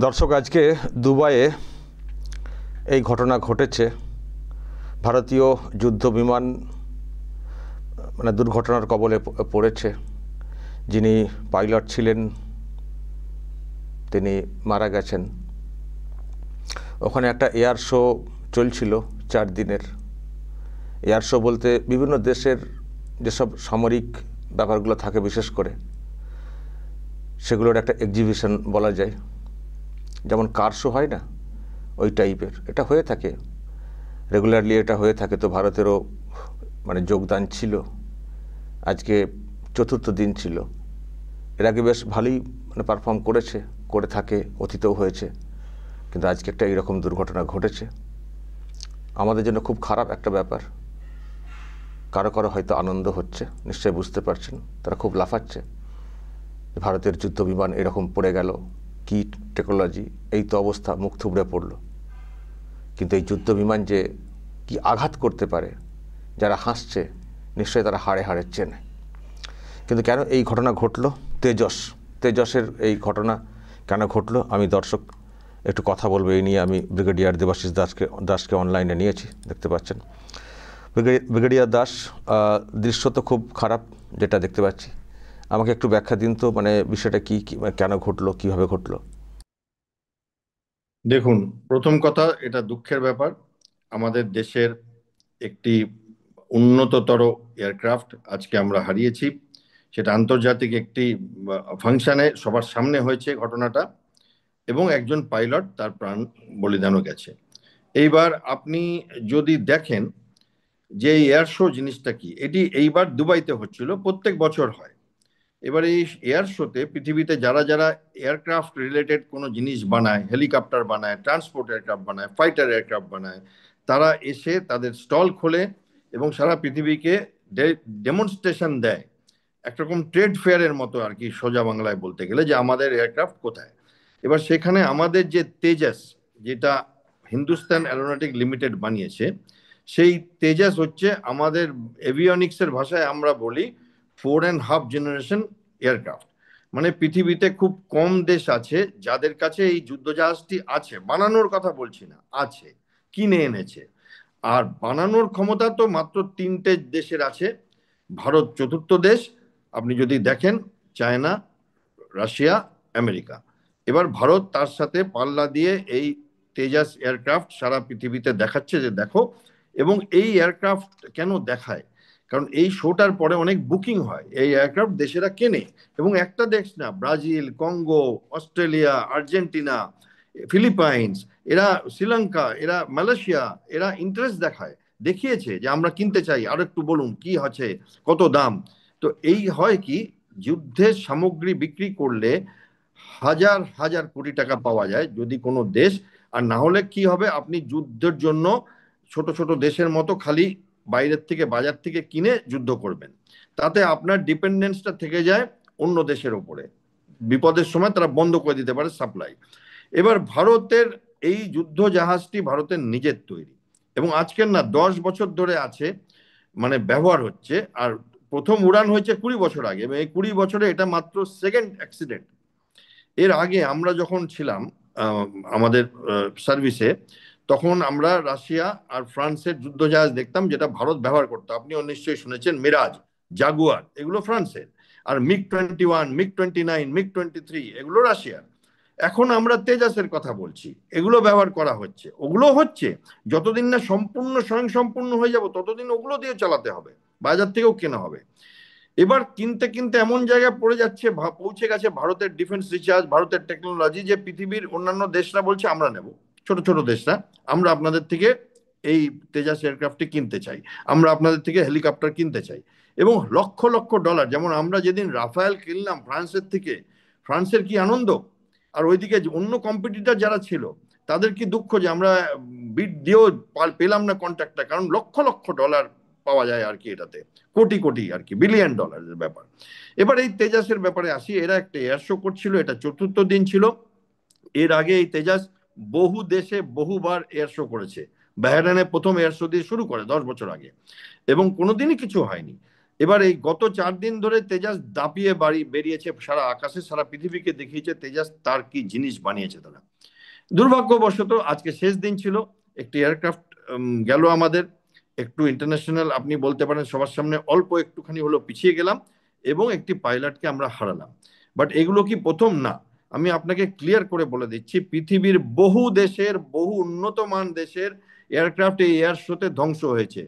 দর্শক, আজকে দুবাইয়ে এই ঘটনা ঘটেছে। ভারতীয় যুদ্ধ বিমান দুর্ঘটনার কবলে পড়েছে। যিনি পাইলট ছিলেন তিনি মারা গেছেন। ওখানে একটা এয়ার শো চলছিল 4 দিনের। এয়ার শো বলতে বিভিন্ন দেশের যেসব সামরিক ব্যাপারগুলো থাকে, বিশেষ করে সেগুলোর একটা এক্সিবিশন বলা যায়। যেমন কার শো হয় না, ওই টাইপের এটা হয়ে থাকে, রেগুলারলি এটা হয়ে থাকে। তো ভারতেরও যোগদান ছিল। আজকে 4র্থ দিন ছিল। এর আগে বেশ ভালোই পারফর্ম করে থাকে, অতীতেও হয়েছে। কিন্তু আজকে একটা এইরকম দুর্ঘটনা ঘটেছে। আমাদের জন্য খুব খারাপ একটা ব্যাপার। কারো কারো হয়তো আনন্দ হচ্ছে, নিশ্চয়ই বুঝতে পারছেন। তারা খুব লাফাচ্ছে, ভারতের যুদ্ধ বিমান এরকম পড়ে গেল, কি টেকনোলজি, এই তো অবস্থা, মুখ থুবড়ে পড়ল। কিন্তু এই যুদ্ধ বিমান যে কি আঘাত করতে পারে, যারা হাসছে নিশ্চয়ই তারা হাড়ে হাড়ে চেনে। কিন্তু কেন এই ঘটনা ঘটলো? তেজসের এই ঘটনা কেন ঘটলো, আমি দর্শক একটু কথা বলবো এই নিয়ে। আমি ব্রিগেডিয়ার দেবাশিস দাসকে অনলাইনে নিয়েছি, দেখতে পাচ্ছেন। ব্রিগেডিয়ার দাস, দৃশ্য তো খুব খারাপ যেটা দেখতে পাচ্ছি। আমাকে একটু ব্যাখ্যা দিন তো, বিষয়টা কি, কেন ঘটলো, কিভাবে ঘটলো? দেখুন, প্রথম কথা, এটা দুঃখের ব্যাপার। আমাদের দেশের একটি উন্নততর এয়ারক্রাফট আজকে আমরা হারিয়েছি। সেটা আন্তর্জাতিক একটি ফাংশনে সবার সামনে হয়েছে ঘটনাটা, এবং একজন পাইলট তার প্রাণ বলিদানও গেছে। এইবার আপনি যদি দেখেন যে এয়ার শো জিনিসটা কি, এটি এইবার দুবাইতে হচ্ছিল, প্রত্যেক বছর হয়। এবার এই এয়ার শোতে পৃথিবীতে যারা যারা এয়ারক্রাফট রিলেটেড কোনো জিনিস বানায়, হেলিকপ্টার বানায়, ট্রান্সপোর্ট এয়ারক্রাফট বানায়, ফাইটার এয়ারক্রাফট বানায়, তারা এসে তাদের স্টল খোলে এবং সারা পৃথিবীকে ডেমনস্ট্রেশন দেয়। একরকম ট্রেড ফেয়ারের মতো আর কি, সোজা বাংলায় বলতে গেলে, যে আমাদের এয়ারক্রাফট কোথায়। এবার সেখানে আমাদের যে তেজাস, যেটা হিন্দুস্তান অ্যারোনটিক লিমিটেড বানিয়েছে, সেই তেজাস হচ্ছে আমাদের এভিয়নিক্সের ভাষায় আমরা বলি 4.5 জেনারেশন এয়ারক্রাফট। মানে পৃথিবীতে খুব কম দেশ আছে যাদের কাছে এই যুদ্ধজাহাজটি আছে। বানানোর কথা বলছি না, আছে, কিনে এনেছে। আর বানানোর ক্ষমতা তো মাত্র 3টে দেশের আছে। ভারত 4র্থ দেশ। আপনি যদি দেখেন, চায়না, রাশিয়া, আমেরিকা। এবার ভারত তার সাথে পাল্লা দিয়ে এই তেজাস এয়ারক্রাফট সারা পৃথিবীতে দেখাচ্ছে যে দেখো। এবং এই এয়ারক্রাফট কেন দেখায়? কারণ এই শোটার পরে অনেক বুকিং হয়, এই এয়ারক্রাফট দেশেরা কেনে। এবং একটা দেশ না, Brazil, Congo, Australia, Argentina, Philippines, এরা শ্রীলঙ্কা, এরা মালয়েশিয়া, এরা ইন্টারেস্ট দেখিয়েছে যে আমরা কিনতে চাই, আর একটু বলুন কি আছে, কত দাম। তো এই হয় কি, যুদ্ধের সামগ্রী বিক্রি করলে হাজার হাজার কোটি টাকা পাওয়া যায় যদি কোনো দেশ। আর না হলে কি হবে, আপনি যুদ্ধের জন্য ছোট ছোট দেশের মতো খালি বাইরের থেকে, বাজার থেকে কিনে যুদ্ধ করবেন। তাতে আপনার ডিপেন্ডেন্সটা থেকে যায় অন্য দেশের উপরে। বিপদের সময় তারা বন্ধ করে দিতে পারে সাপ্লাই। এবার ভারতের এই যুদ্ধ জাহাজটি ভারতের নিজের তৈরি, এবং আজকের না, 10 বছর ধরে আছে, ব্যবহার হচ্ছে। আর প্রথম উড়ান হয়েছে 20 বছর আগে, এবং এই 20 বছরে এটা মাত্র সেকেন্ড অ্যাক্সিডেন্ট। এর আগে আমরা যখন ছিলাম আমাদের সার্ভিসে, তখন আমরা রাশিয়া আর ফ্রান্সের যুদ্ধজাহাজ দেখতাম যেটা ভারত ব্যবহার করতো। আপনিও নিশ্চয়ই শুনেছেন, মিরাজ, জাগুয়ার, এগুলো ফ্রান্সের। আর MiG-21, MiG-29, MiG-23 এগুলো রাশিয়ার। এখন আমরা তেজাসের কথা বলছি, এগুলো ব্যবহার করা হচ্ছে। ওগুলো হচ্ছে, যতদিন না সম্পূর্ণ স্বয়ংসম্পূর্ণ হয়ে যাব ততদিন ওগুলো দিয়ে চালাতে হবে, বাজার থেকেও কেনা হবে। এবার কিনতে কিনতে এমন জায়গায় পড়ে যাচ্ছে, পৌঁছে গেছে ভারতের ডিফেন্স রিসার্চ, ভারতের টেকনোলজি, যে পৃথিবীর অন্যান্য দেশরা বলছে আমরা নেব, ছোট ছোট দেশরা, আমরা আপনাদের থেকে এই তেজাস এয়ারক্রাফটটি কিনতে চাই, আমরা আপনাদের থেকে হেলিকপ্টার কিনতে চাই। এবং লক্ষ লক্ষ ডলার, যেমন আমরা যেদিন রাফায়েল কিনলাম ফ্রান্সের থেকে, ফ্রান্সের কি আনন্দ, আর ওইদিকে অন্য কম্পিটিটর যারা ছিল তাদের কি দুঃখ যে আমরা বিড দিয়েও পেলাম না কন্ট্রাক্টটা, কারণ লক্ষ লক্ষ ডলার পাওয়া যায় আর কি, এটাতে কোটি কোটি আর কি, বিলিয়ন ডলারের ব্যাপার। এবার এই তেজাসের ব্যাপারে আসি। এরা একটা এয়ার শো করছিল, এটা চতুর্থ দিন ছিল। এর আগে এই তেজাস বহু দেশে বহুবার এয়ার শো করেছে। বাহরাইনে প্রথম এয়ার শো দিয়ে শুরু করে 10 বছর আগে, এবং কোনোদিনই কিছু হয়নি। এবার এই গত 4 দিন ধরে তেজাস দাপিয়ে বেরিয়েছে সারা আকাশে, সারা পৃথিবীকে দেখিয়েছে তেজাস তার কি জিনিস বানিয়েছে তারা। দুর্ভাগ্যবশত আজকে শেষ দিন ছিল, একটি এয়ারক্রাফট গেল আমাদের, একটু ইন্টারন্যাশনাল আপনি বলতে পারেন সবার সামনে অল্প একটুখানি হলো পিছিয়ে গেলাম, এবং একটি পাইলটকে আমরা হারালাম। বাট এগুলো কি প্রথম না, আমি আপনাকে ক্লিয়ার করে বলে দিচ্ছি, পৃথিবীর বহু দেশের, বহু উন্নত মান দেশের এয়ারক্রাফট এই এয়ার শোতে ধ্বংস হয়েছে।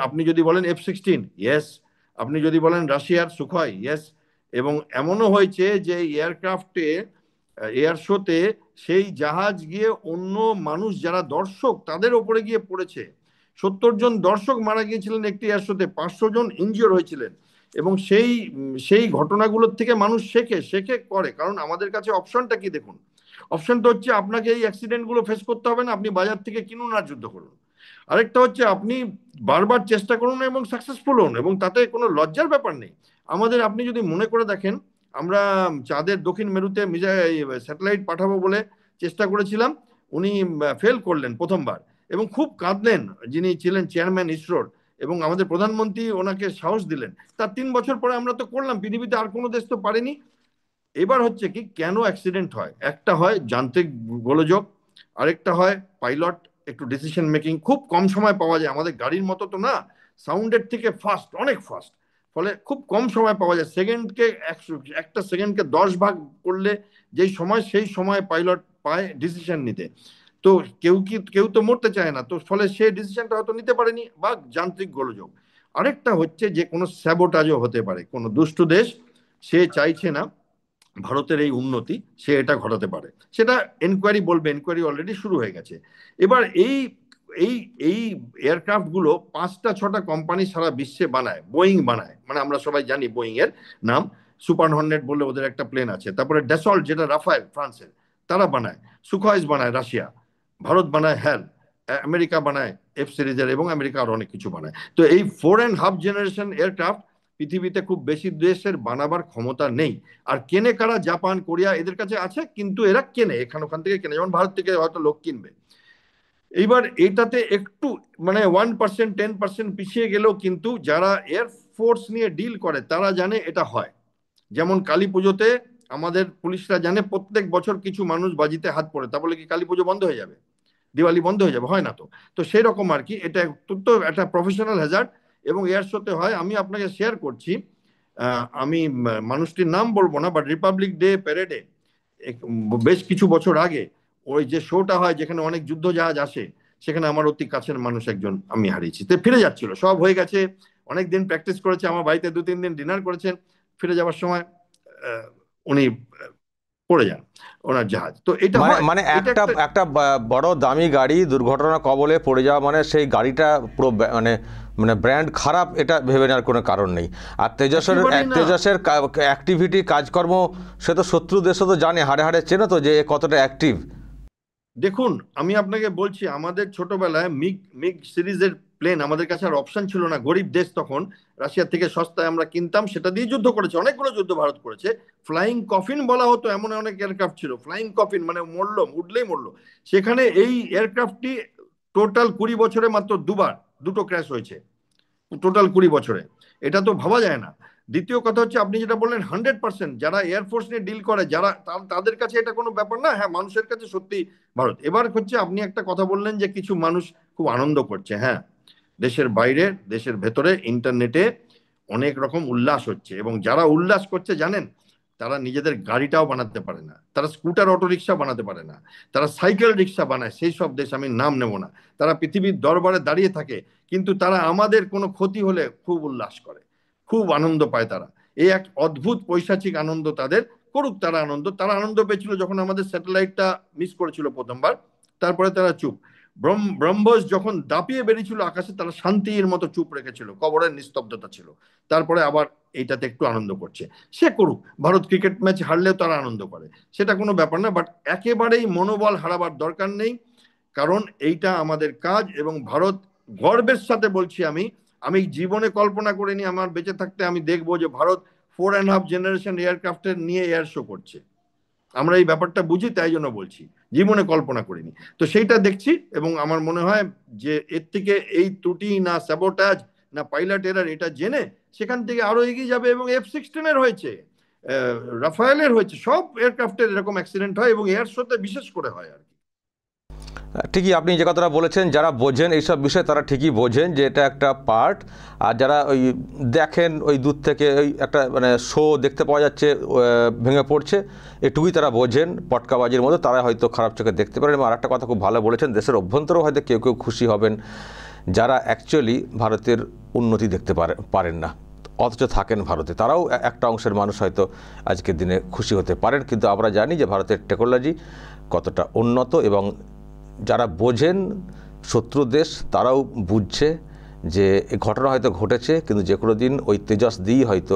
আপনি যদি বলেন F-16, ইয়েস। আপনি যদি বলেন রাশিয়ার সুখয়, ইয়েস। এবং এমনও হয়েছে যে এয়ারক্রাফটে, এয়ার শোতে সেই জাহাজ গিয়ে অন্য মানুষ যারা দর্শক তাদের ওপরে গিয়ে পড়েছে। 70 জন দর্শক মারা গিয়েছিলেন একটি এয়ার শোতে, 500 জন ইনজিওর হয়েছিলেন। এবং সেই ঘটনাগুলোর থেকে মানুষ শেখে করে, কারণ আমাদের কাছে অপশনটা কি দেখুন, অপশনটা হচ্ছে আপনাকে এই অ্যাক্সিডেন্টগুলো ফেস করতে হবে না, আপনি বাজার থেকে কিনুন আর যুদ্ধ করুন। আরেকটা হচ্ছে আপনি বারবার চেষ্টা করুন এবং সাকসেসফুল হন, এবং তাতে কোনো লজ্জার ব্যাপার নেই। আপনি যদি মনে করে দেখেন, আমরা চাঁদের দক্ষিণ মেরুতে স্যাটেলাইট পাঠাবো বলে চেষ্টা করেছিলাম, উনি ফেল করলেন প্রথমবার, এবং খুব কাঁদলেন যিনি ছিলেন চেয়ারম্যান ইসরোর, এবং আমাদের প্রধানমন্ত্রী ওনাকে সাহস দিলেন। তার 3 বছর পরে আমরা তো করলাম, পৃথিবীতে আর কোনো দেশ তো পারেনি। এবার হচ্ছে কি, কেন অ্যাক্সিডেন্ট হয়? একটা হয় যান্ত্রিক গোলযোগ, আরেকটা হয় পাইলট একটু ডিসিশন মেকিং খুব কম সময় পাওয়া যায়, আমাদের গাড়ির মতো তো না, সাউন্ডের থেকে ফাস্ট, অনেক ফাস্ট, ফলে খুব কম সময় পাওয়া যায়। একটা সেকেন্ডকে 10 ভাগ করলে যেই সময়, সেই সময় পাইলট পায় ডিসিশন নিতে। তো কেউ তো মরতে চায় না, তো ফলে সে ডিসিশনটা হয়তো নিতে পারেনি, বা যান্ত্রিক গোলযোগ। আরেকটা হচ্ছে যে কোনো স্যাবোটাজও হতে পারে, কোনো দুষ্টু দেশ সে চাইছে না ভারতের এই উন্নতি, সে এটা ঘটাতে পারে, সেটা এনকোয়ারি বলবে, এনকোয়ারি অলরেডি শুরু হয়ে গেছে। এবার এই এই এই এয়ারক্রাফট গুলো 5টা 6টা কোম্পানি সারা বিশ্বে বানায়, বোয়িং বানায়, মানে আমরা সবাই জানি বোয়িং এর নাম, সুপার হর্নেট বলে ওদের একটা প্লেন আছে, তারপরে ড্যাসল্ট যেটা রাফায়েল ফ্রান্সের, তারা বানায়, সুখয়েজ বানায় রাশিয়া, ভারত বানায় হ্যাল, আমেরিকা বানায় F-সিরিজের, এবং আমেরিকা আরো অনেক কিছু বানায়। তো এই 4.5 জেনারেশন এয়ারক্রাফট পৃথিবীতে খুব বেশি দেশের বানাবার ক্ষমতা নেই। আর কেনে কারা? জাপান, কোরিয়া, এদের কাছে আছে, কিন্তু এরা কেনে ওখান থেকে কেনে, যেমন ভারত থেকে হয়তো লোক কিনবে। এইবার এটাতে একটু মানে 1% 10% পিছিয়ে গেলেও কিন্তু যারা এয়ারফোর্স নিয়ে ডিল করে তারা জানে এটা হয়। যেমন কালী পুজোতে আমাদের পুলিশরা জানে প্রত্যেক বছর কিছু মানুষ বাজিতে হাত পড়ে, তা বলে কি কালী পুজো বন্ধ হয়ে যাবে, দিওয়ালি বন্ধ হয়ে যাবে? হয় না তো। তো সেই রকম আর কি, এটা তো একটা প্রফেশনাল হ্যাজার্ড, এবং এয়ার শোতে হয়। আমি আপনাকে শেয়ার করছি, আমি মানুষটির নাম বলবো না, বাট রিপাবলিক ডে প্যারেডে বেশ কিছু বছর আগে ওই যে শোটা হয় যেখানে অনেক যুদ্ধ জাহাজ আসে, সেখানে আমার অতি কাছের মানুষ একজন আমি হারিয়েছি। তো ফিরে যাচ্ছিল, সব হয়ে গেছে, অনেক দিন প্র্যাকটিস করেছে, আমার বাড়িতে 2-3 দিন ডিনার করেছেন, ফিরে যাওয়ার সময় উনি পড়ে যান ওনার জাহাজ। তো এটা মানে হয়, মানে এটা একটা একটা। একটা বড় দামি গাড়ি দুর্ঘটনা কবলে পড়ে যাওয়া মানে সেই গাড়িটা পুরো মানে মানে ব্র্যান্ড খারাপ, এটা ভেবে নেওয়ার কোনো কারণ নেই। আর একেবারেই না। তেজসের অ্যাক্টিভিটি, কাজকর্ম, সে তো শত্রু দেশও তো জানে, হাড়ে হাড়ে চেনে তো যে এ কতটা অ্যাক্টিভ। দেখুন, আমি আপনাকে বলছি, আমাদের ছোটবেলায় মিগ মিগ সিরিজের প্লেন আমাদের কাছে আর অপশন ছিল না, গরিব দেশ তখন, রাশিয়া থেকে সস্তায় আমরা কিনতাম, সেটা দিয়ে যুদ্ধ করেছে, অনেকগুলো যুদ্ধ ভারত করেছে। ফ্লাইং কফিন বলা হতো, এমন অনেক এয়ারক্রাফট ছিল, ফ্লাইং কফিন মানে মরলো, উঠলেই মরলো। সেখানে এই এয়ারক্রাফটটি টোটাল 20 বছরে মাত্র দুটো ক্র্যাশ হয়েছে, টোটাল 20 বছরে। এটা তো ভাবা যায় না। দ্বিতীয় কথা হচ্ছে, আপনি যেটা বললেন 100%, যারা এয়ারফোর্স নিয়ে ডিল করে, যারা তাদের কাছে এটা কোনো ব্যাপার না, হ্যাঁ মানুষের কাছে সত্যি ভারত। এবার হচ্ছে, আপনি একটা কথা বললেন যে কিছু মানুষ খুব আনন্দ করছে, হ্যাঁ, দেশের বাইরে দেশের ভেতরে ইন্টারনেটে অনেক রকম উল্লাস হচ্ছে, এবং যারা উল্লাস করছে জানেন, তারা নিজেদের গাড়িটাও বানাতে পারে না, তারা স্কুটার অটো রিক্সা বানাতে পারে না, তারা সাইকেল রিক্সা বানায়, সেই সব দেশ আমি নাম নেব না, তারা পৃথিবীর দরবারে দাঁড়িয়ে থাকে, কিন্তু তারা আমাদের কোনো ক্ষতি হলে খুব উল্লাস করে। খুব আনন্দ পায় তারা। এই এক অদ্ভুত পৈশাচিক আনন্দ তাদের, করুক তারা আনন্দ। তারা আনন্দ পেয়েছিল যখন আমাদের স্যাটেলাইটটা মিস করেছিল প্রথমবার, তারপরে তারা চুপ। ব্রহ্মস যখন দাপিয়ে বেরিয়েছিল আকাশে, তারা শান্তির মতো চুপ রেখেছিল, কবরের নিস্তব্ধতা ছিল। তারপরে আবার এইটাতে একটু আনন্দ করছে, সে করুক। ভারত ক্রিকেট ম্যাচ হারলেও তারা আনন্দ করে, সেটা কোনো ব্যাপার না। বাট একেবারেই মনোবল হারাবার দরকার নেই, কারণ এইটা আমাদের কাজ। এবং ভারত, গর্বের সাথে বলছি, আমি জীবনে কল্পনা করিনি আমার বেঁচে থাকতে আমি দেখবো যে ভারত 4.5 জেনারেশন এয়ারক্রাফটের নিয়ে এয়ার শো করছে। আমরা এই ব্যাপারটা বুঝি, তাই জন্য বলছি, জীবনে কল্পনা করিনি। তো সেইটা দেখছি, এবং আমার মনে হয় যে এর থেকে এই ত্রুটি না স্যাবোটাজ না পাইলট এরার, এটা জেনে সেখান থেকে আরো এগিয়ে যাবে। এবং F-16 এর হয়েছে, রাফায়েলের হয়েছে, সব এয়ারক্রাফটের এরকম অ্যাক্সিডেন্ট হয়, এবং এয়ার শোতে বিশেষ করে হয় আর কি। ঠিকই আপনি যে কথাটা বলেছেন, যারা বোঝেন এইসব বিষয়ে তারা ঠিকই বোঝেন যে এটা একটা পার্ট। আর যারা ওই দেখেন ওই দূর থেকে ওই একটা মানে শো দেখতে পাওয়া যাচ্ছে ভেঙে পড়ছে, এটুকুই তারা বোঝেন পটকাবাজির মতো, তারা হয়তো খারাপ চোখে দেখতে পারেন। এবং আরেকটা কথা খুব ভালো বলেছেন, দেশের অভ্যন্তরেও হয়তো কেউ কেউ খুশি হবেন যারা অ্যাকচুয়ালি ভারতের উন্নতি দেখতে পারেন না, অথচ থাকেন ভারতে। তারাও একটা অংশের মানুষ হয়তো আজকের দিনে খুশি হতে পারেন। কিন্তু আমরা জানি যে ভারতের টেকনোলজি কতটা উন্নত, এবং যারা বোঝেন শত্রু দেশ তারাও বুঝছে যে এই ঘটনা হয়তো ঘটেছে, কিন্তু যে কোনো দিন ওই তেজস দিয়েই হয়তো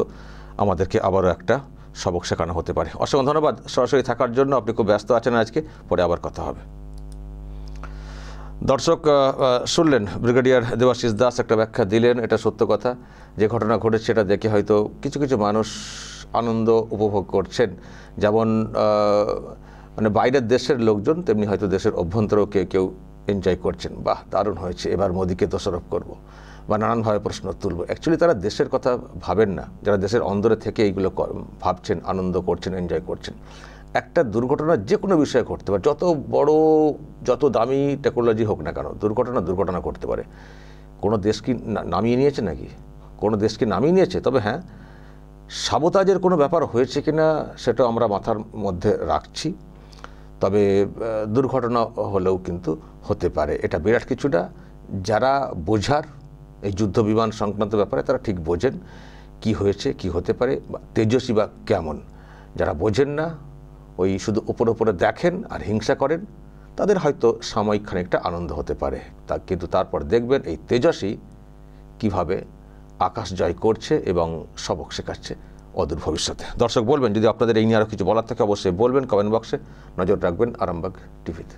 আমাদেরকে আবারও একটা সবক শেখানো হতে পারে। অসংখ্য ধন্যবাদ সরাসরি থাকার জন্য। আপনি খুব ব্যস্ত আছেন আজকে, পরে আবার কথা হবে। দর্শক শুনলেন ব্রিগেডিয়ার দেবাশিস দাস একটা ব্যাখ্যা দিলেন। এটা সত্য কথা, যে ঘটনা ঘটেছে সেটা দেখে হয়তো কিছু কিছু মানুষ আনন্দ উপভোগ করছেন, যেমন মানে বাইরের দেশের লোকজন, তেমনি হয়তো দেশের অভ্যন্তরেও কেউ কেউ এনজয় করছেন। বাহ, দারুণ হয়েছে, এবার মোদিকে দোষারোপ করব বা নানানভাবে প্রশ্ন তুলব। অ্যাকচুয়ালি তারা দেশের কথা ভাবেন না, যারা দেশের অন্দরে থেকে এইগুলো ভাবছেন, আনন্দ করছেন, এনজয় করছেন। একটা দুর্ঘটনা যে কোনো বিষয়ে ঘটতে পারে, যত বড় যত দামি টেকনোলজি হোক না কেন, দুর্ঘটনা ঘটতে পারে। কোনো দেশ কি নামিয়ে নিয়েছে নাকি? কোনো দেশ কি নামিয়ে নিয়েছে? তবে হ্যাঁ, সাবোতাজের কোনো ব্যাপার হয়েছে কিনা সেটা আমরা মাথার মধ্যে রাখছি। তবে দুর্ঘটনা হলেও কিন্তু হতে পারে, এটা বিরাট কিছুটা। যারা বোঝার এই যুদ্ধ বিমান সংক্রান্ত ব্যাপারে, তারা ঠিক বোঝেন কি হয়েছে, কি হতে পারে, তেজস্বী বা কেমন। যারা বোঝেন না, ওই শুধু উপরে দেখেন আর হিংসা করেন, তাদের হয়তো সাময়িক খানিকটা আনন্দ হতে পারে। কিন্তু তারপর দেখবেন এই তেজস্বী কিভাবে আকাশ জয় করছে এবং সবক শেখাচ্ছে অদূর ভবিষ্যতে। দর্শক বলবেন, যদি আপনাদের এই নিয়ে আরও কিছু বলার থাকে অবশ্যই বলবেন কমেন্ট বক্সে। নজর রাখবেন আরামবাগ টিভিতে।